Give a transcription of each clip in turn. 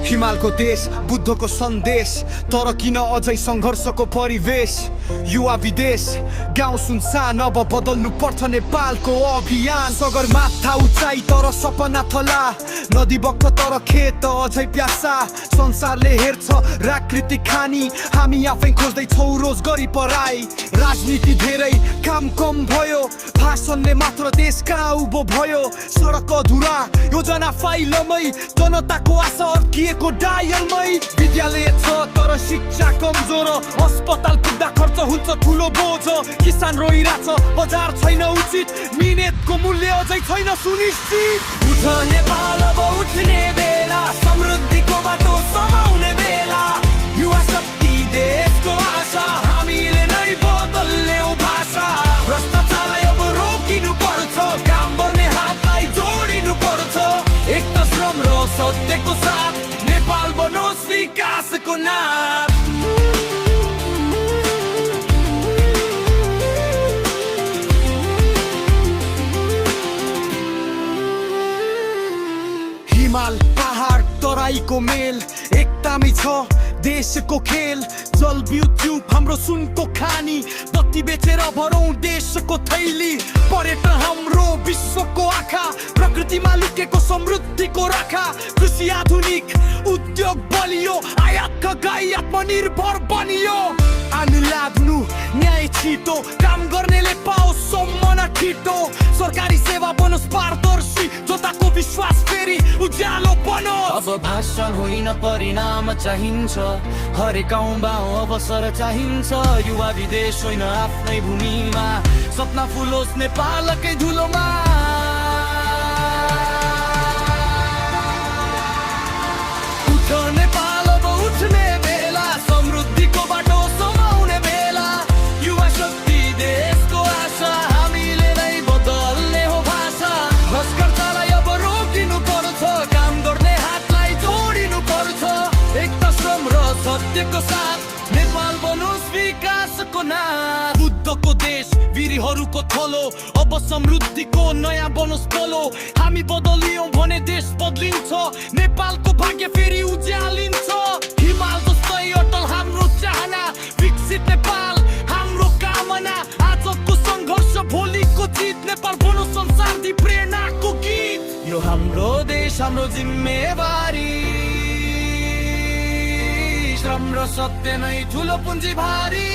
हिमालको देश बुद्धको सन्देश तर किन अझै सङ्घर्षको परिवेश युवा विदेश गाउँ सुनसान अब बदल्नु पर्छ नेपालको अभियान सगरमाथा उचाइ तर सपना थला नदी बग्छ तर खेत अझै प्यासा संसारले हेर्छ प्राकृतिक खानी हामी आफै खोज्दैछौँ रोजगारी पराई राजनीति धेरै काम कम भयो भाषणले मात्र देश कहाँ उभो भयो सडक अधुरा योजना फाइलमै जनताको आशा अड्किएको डायलमै विद्यालय छ तर शिक्षा कमजोर अस्पताल पुग्दा खर्च हुन्छ ठुलो बोझ किसान रोइरहेछ बजार छैन उचित मिहिनेतको मूल्य अझै छैन सुनिश्चित उठ नेपाल अब उठ्ने बेला समृद्धिको बाटो समाउने बेला युवा शक्ति देशको आशा हामीले नै बदल्यौं भाषा भ्रष्टाचारलाई अब रोकिनु पर्छ काम गर्ने हातलाई जोडिनु पर्छ एकता श्रम र सत्यको साथ नेपाल बनोस् विकासको नाम हिमाल पहाड तराईको मेल एकतामै छ देशको खेल जलविद्युत हाम्रो सुनको खानी बत्ती बेचेर भरौं देशको थैली पर्यटन हाम्रो विश्वको आँखा प्रकृतिमा लुकेको समृद्धिको राखा कृषि आधुनिक उद्योग बलियो आयातका गाई आत्मनिर्भर बनियो आनु लाग्नु न्याय छिटो काम गर्नेले पाओस् सम्मान छिटो सरकारी सेवा बनोस् पारदर्शी जनताको विश्वास फेरि उज्यालो बनोस् अब भाषण होइन परिणाम चाहिन्छ हरेक गाउँ अवसर चाहिन्छ युवा विदेश होइन आफ्नै भूमिमा सपना फुलोस् नेपालकै धुलोमा उठ नेपाल अब उठ्ने बेला समृद्धिको बाटो समाउने बेला युवा शक्ति देशको आशा हामीले नै बदल्ने हो भाषा भ्रष्टाचारलाई अब रोकिनु पर्छ काम गर्ने हातलाई जोडिनु पर्छ एकता श्रम र सत्यको साथ नेपाल बनोस् विकासको नाम बुद्धको देश वीरहरूको थलो अब समृद्धिको नयाँ बनोस् पलो हामी बदलियौं भने देश बदलिन्छ नेपालको भाग्य फेरि उज्यालिन्छ हिमाल जस्तै अटल हाम्रो चाहना विकसित नेपाल हाम्रो कामना आजको सङ्घर्ष भोलिको जित नेपाल बनोस् संसारदी प्रेरणाको गीत यो हाम्रो देश हाम्रो जिम्मेवारी श्रम र सत्य नै ठुलो पुँजी भारी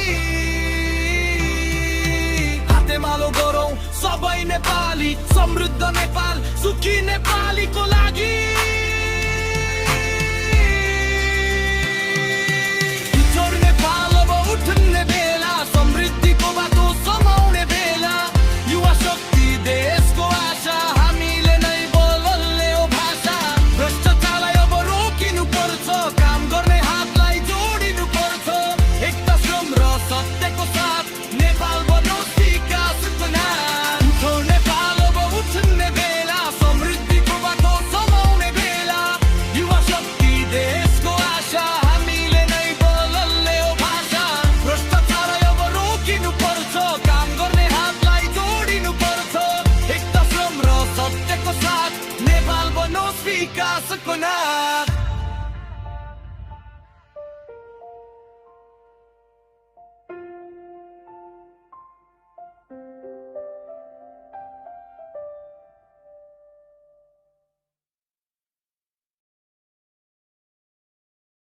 हातेमालो गरौँ सबै नेपाली समृद्ध नेपाल सुखी नेपालीको लागि किशोर नेपाल अब उठ्ने बेला समृद्धिको बाटो समाउने बेला युवा शक्ति देशको आशा हामीले नै बदल्ने हो भाषा भ्रष्टाचारलाई अब रोकिनु पर्छ काम गर्ने हातलाई जोडिनु पर्छ एकता श्रम र सत्यको साथ नेपाल बनोस् विकासको नाम उठ नेपाल अब उठ्ने बेला समृद्धिको बाटो समाउने बेला युवा शक्ति देशको आशा हामीले नै बदल्ने हो भाषा भ्रष्टाचारलाई अब रोकिनु पर्छ काम गर्ने हातलाई जोडिनु पर्छ एकता श्रम र सत्यको साथ नेपाल बनोस् विकासको नाम